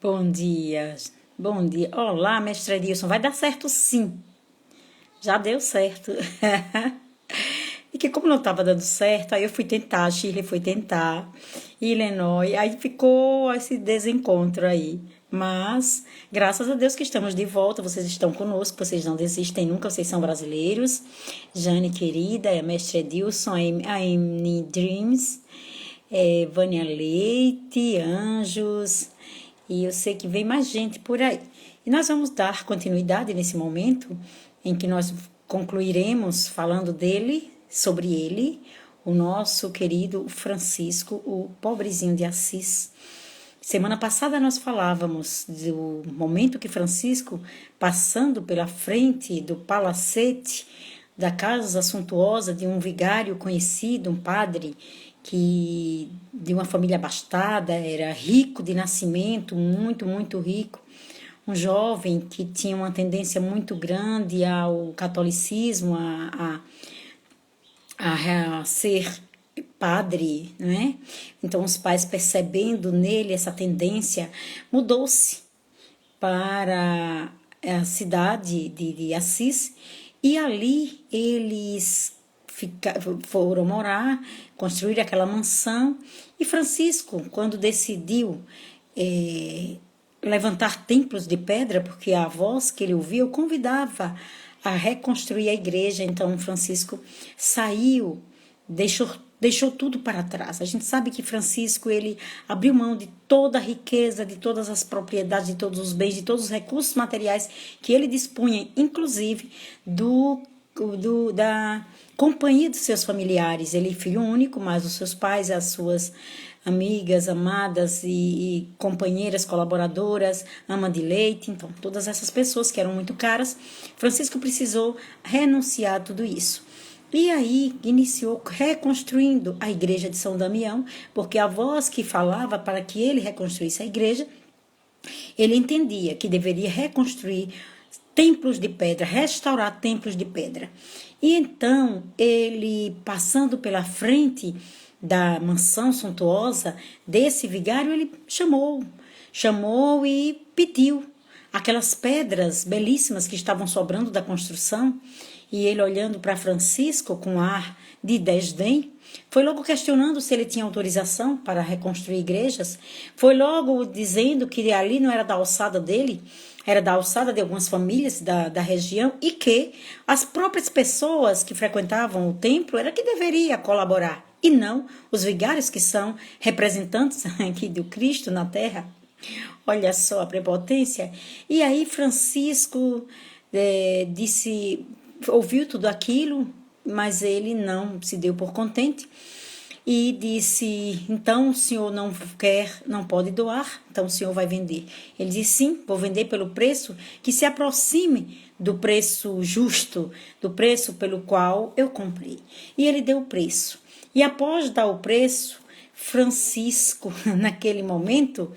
Bom dia, bom dia. Olá, mestre Edilson, vai dar certo sim. Já deu certo. E que como não estava dando certo, aí eu fui tentar, a Shirley foi tentar, e Lenói, aí ficou esse desencontro aí. Mas, graças a Deus que estamos de volta, vocês estão conosco, vocês não desistem nunca, vocês são brasileiros. Jane querida, a mestre Edilson, a Amy Dreams, Vânia Leite, Anjos, e eu sei que vem mais gente por aí. E nós vamos dar continuidade nesse momento em que nós concluiremos falando dele, sobre ele, o nosso querido Francisco, o pobrezinho de Assis. Semana passada nós falávamos do momento que Francisco, passando pela frente do palacete da casa suntuosa de um vigário conhecido, um padre que de uma família abastada, era rico de nascimento, muito, muito rico, um jovem que tinha uma tendência muito grande ao catolicismo, a ser padre, não é? Então os pais, percebendo nele essa tendência, mudou-se para a cidade de Assis, e ali eles foram morar, construir aquela mansão. E Francisco, quando decidiu levantar templos de pedra, porque a voz que ele ouvia o convidava a reconstruir a igreja, então Francisco saiu, deixou tudo para trás. A gente sabe que Francisco, ele abriu mão de toda a riqueza, de todas as propriedades, de todos os bens, de todos os recursos materiais que ele dispunha, inclusive da companhia dos seus familiares. Ele é filho único, mas os seus pais, as suas amigas, amadas e companheiras, colaboradoras, ama de leite, então todas essas pessoas que eram muito caras, Francisco precisou renunciar a tudo isso. E aí iniciou reconstruindo a igreja de São Damião, porque a voz que falava para que ele reconstruísse a igreja, ele entendia que deveria reconstruir templos de pedra, restaurar templos de pedra. E então ele, passando pela frente da mansão suntuosa desse vigário, ele chamou e pediu aquelas pedras belíssimas que estavam sobrando da construção. E ele, olhando para Francisco com ar de desdém, foi logo questionando se ele tinha autorização para reconstruir igrejas, foi logo dizendo que ali não era da alçada dele, era da alçada de algumas famílias da região, e que as próprias pessoas que frequentavam o templo era que deveria colaborar, e não os vigários, que são representantes aqui do Cristo na terra. Olha só a prepotência. E aí Francisco ouviu tudo aquilo, mas ele não se deu por contente e disse: então o senhor não pode doar, então o senhor vai vender. Ele disse: sim, vou vender pelo preço que se aproxime do preço justo, do preço pelo qual eu comprei. E ele deu o preço. E após dar o preço, Francisco, naquele momento,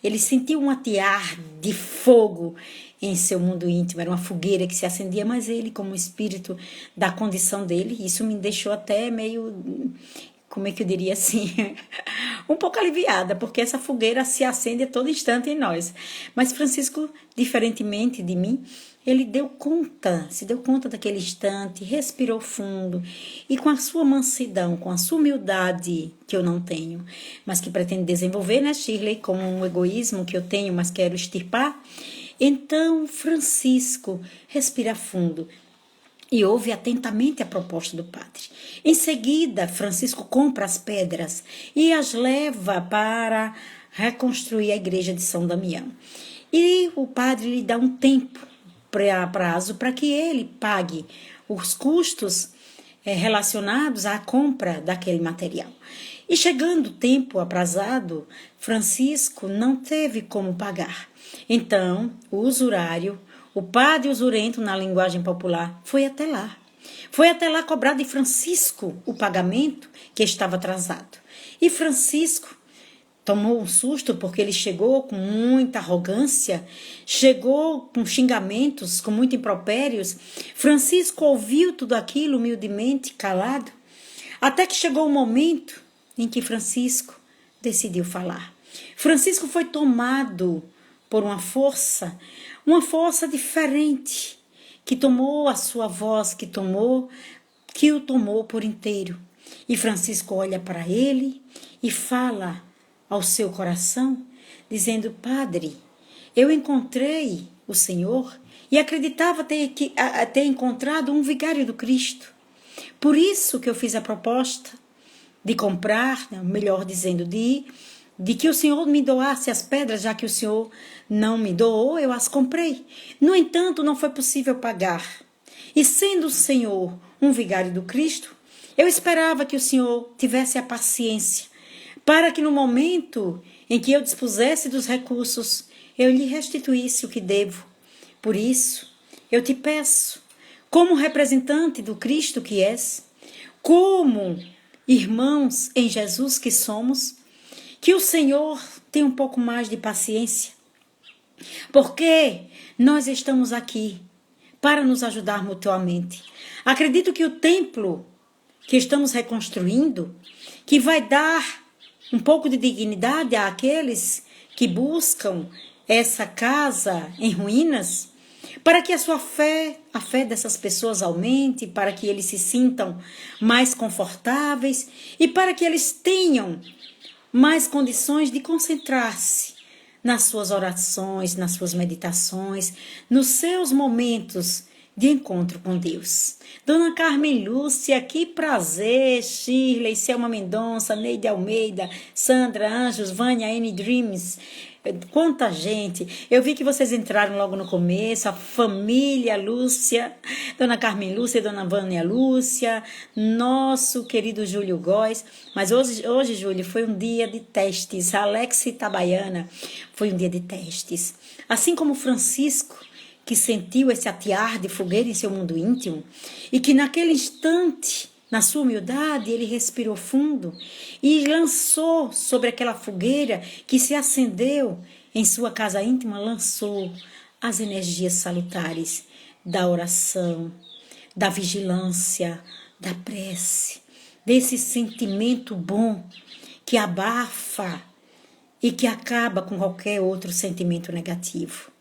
ele sentiu um atear de fogo em seu mundo íntimo. Era uma fogueira que se acendia, mas ele, como espírito da condição dele, isso me deixou até meio, como é que eu diria assim, um pouco aliviada, porque essa fogueira se acende a todo instante em nós. Mas Francisco, diferentemente de mim, ele se deu conta daquele instante, respirou fundo, e com a sua mansidão, com a sua humildade, que eu não tenho, mas que pretendo desenvolver, né, Shirley, com um egoísmo que eu tenho, mas quero extirpar. Então Francisco respira fundo e ouve atentamente a proposta do padre. Em seguida, Francisco compra as pedras e as leva para reconstruir a igreja de São Damião. E o padre lhe dá um tempo, prazo, para que ele pague os custos relacionados à compra daquele material. E chegando o tempo aprazado, Francisco não teve como pagar. Então, o usurário, o padre usurento na linguagem popular, foi até lá. Foi até lá cobrar de Francisco o pagamento que estava atrasado. E Francisco tomou um susto, porque ele chegou com muita arrogância, chegou com xingamentos, com muitos impropérios. Francisco ouviu tudo aquilo humildemente, calado, até que chegou o momento em que Francisco decidiu falar. Francisco foi tomado por uma força diferente, que tomou a sua voz, que o tomou por inteiro. E Francisco olha para ele e fala ao seu coração, dizendo: Padre, eu encontrei o Senhor e acreditava ter encontrado um vigário do Cristo. Por isso que eu fiz a proposta de comprar, melhor dizendo, de que o Senhor me doasse as pedras, já que o Senhor não me doou, eu as comprei. No entanto, não foi possível pagar. E sendo o Senhor um vigário do Cristo, eu esperava que o Senhor tivesse a paciência, para que no momento em que eu dispusesse dos recursos, eu lhe restituísse o que devo. Por isso, eu te peço, como representante do Cristo que és, como irmãos em Jesus que somos, que o Senhor tenha um pouco mais de paciência, porque nós estamos aqui para nos ajudar mutuamente. Acredito que o templo que estamos reconstruindo, que vai dar um pouco de dignidade àqueles que buscam essa casa em ruínas, para que a fé dessas pessoas aumente, para que eles se sintam mais confortáveis e para que eles tenham mais condições de concentrar-se nas suas orações, nas suas meditações, nos seus momentos de encontro com Deus. Dona Carmen Lúcia, que prazer! Shirley, Selma Mendonça, Neide Almeida, Sandra, Anjos, Vânia, N Dreams. Quanta gente! Eu vi que vocês entraram logo no começo, a família Lúcia, Dona Carmen Lúcia, Dona Vânia Lúcia, nosso querido Júlio Góes. Mas hoje, Júlio, foi um dia de testes. Alex Itabaiana, foi um dia de testes. Assim como Francisco, que sentiu esse atear de fogueira em seu mundo íntimo, e que naquele instante, na sua humildade, ele respirou fundo e lançou sobre aquela fogueira que se acendeu em sua casa íntima, lançou as energias salutares da oração, da vigilância, da prece, desse sentimento bom que abafa e que acaba com qualquer outro sentimento negativo.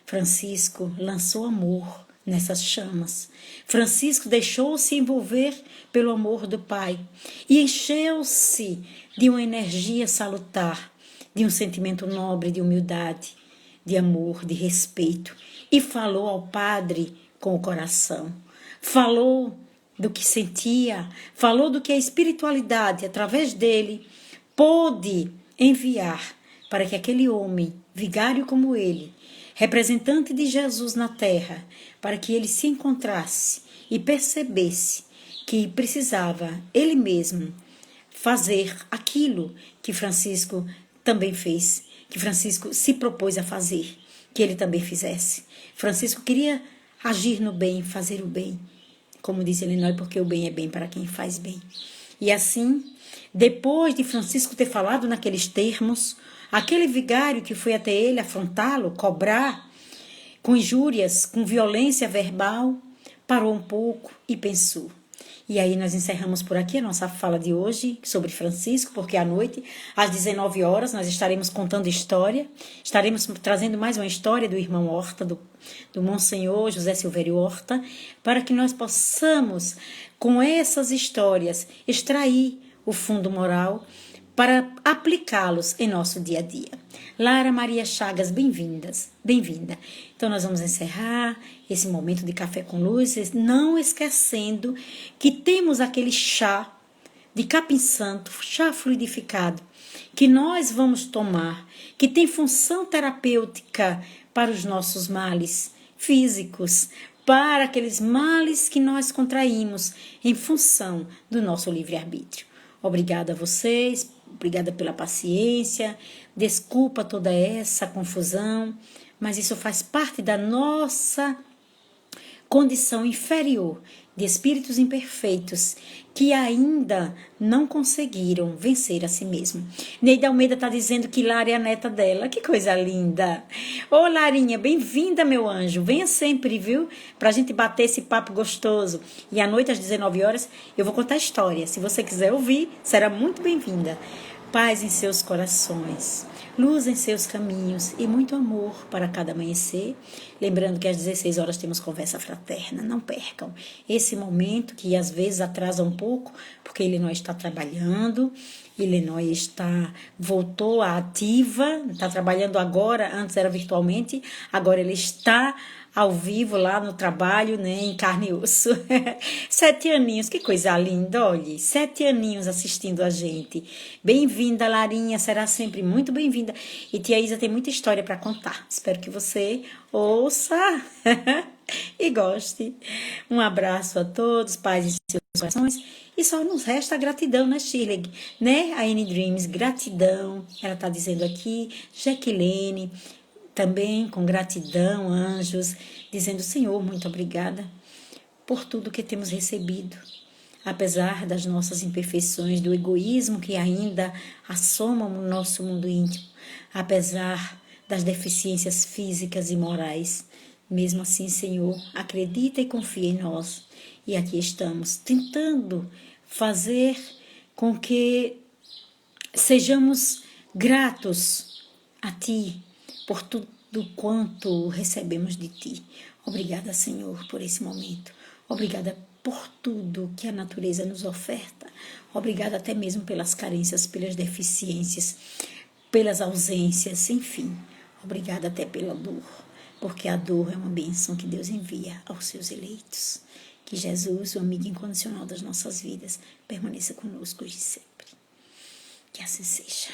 Francisco lançou amor nessas chamas. Francisco deixou-se envolver pelo amor do Pai e encheu-se de uma energia salutar, de um sentimento nobre de humildade, de amor, de respeito, e falou ao Padre com o coração. Falou do que sentia, falou do que a espiritualidade, através dele, pôde enviar para que aquele homem, vigário como ele, representante de Jesus na terra, para que ele se encontrasse e percebesse que precisava ele mesmo fazer aquilo que Francisco também fez, que Francisco se propôs a fazer, que ele também fizesse. Francisco queria agir no bem, fazer o bem, como diz Elinói, porque o bem é bem para quem faz bem. E assim, depois de Francisco ter falado naqueles termos, aquele vigário que foi até ele afrontá-lo, cobrar, com injúrias, com violência verbal, parou um pouco e pensou. E aí nós encerramos por aqui a nossa fala de hoje sobre Francisco, porque à noite, às 19 horas, nós estaremos contando história, estaremos trazendo mais uma história do irmão Horta, do Monsenhor José Silvério Horta, para que nós possamos, com essas histórias, extrair o fundo moral para aplicá-los em nosso dia a dia. Lara Maria Chagas, bem-vinda. Então nós vamos encerrar esse momento de café com luz, não esquecendo que temos aquele chá de capim santo, chá fluidificado, que nós vamos tomar, que tem função terapêutica para os nossos males físicos, para aqueles males que nós contraímos em função do nosso livre-arbítrio. Obrigada a vocês, obrigada pela paciência, desculpa toda essa confusão, mas isso faz parte da nossa condição inferior de espíritos imperfeitos que ainda não conseguiram vencer a si mesmo. Neida Almeida está dizendo que Lara é a neta dela. Que coisa linda! Ô, Larinha, bem-vinda, meu anjo. Venha sempre, viu? Pra gente bater esse papo gostoso. E à noite, às 19 horas, eu vou contar a história. Se você quiser ouvir, será muito bem-vinda. Paz em seus corações, luz em seus caminhos e muito amor para cada amanhecer. Lembrando que às 16 horas temos conversa fraterna, não percam esse momento que às vezes atrasa um pouco, porque Elenor está trabalhando, Elenor voltou à ativa, está trabalhando agora, antes era virtualmente, agora ele está ao vivo lá no trabalho, né, em carne e osso. 7 aninhos, que coisa linda, olhe, 7 aninhos assistindo a gente. Bem-vinda, Larinha, será sempre muito bem-vinda. E tia Isa tem muita história para contar. Espero que você ouça e goste. Um abraço a todos, paz em seus corações. E só nos resta a gratidão, né, Shirley? Né, a Annie Dreams, gratidão. Ela tá dizendo aqui, Jaqueline, também com gratidão, anjos, dizendo, Senhor, muito obrigada por tudo que temos recebido. Apesar das nossas imperfeições, do egoísmo que ainda assomam no nosso mundo íntimo, apesar das deficiências físicas e morais, mesmo assim, Senhor, acredita e confia em nós. E aqui estamos, tentando fazer com que sejamos gratos a Ti, por tudo quanto recebemos de Ti. Obrigada, Senhor, por esse momento. Obrigada por tudo que a natureza nos oferta. Obrigada até mesmo pelas carências, pelas deficiências, pelas ausências, enfim. Obrigada até pela dor, porque a dor é uma bênção que Deus envia aos seus eleitos. Que Jesus, o amigo incondicional das nossas vidas, permaneça conosco hoje e sempre. Que assim seja.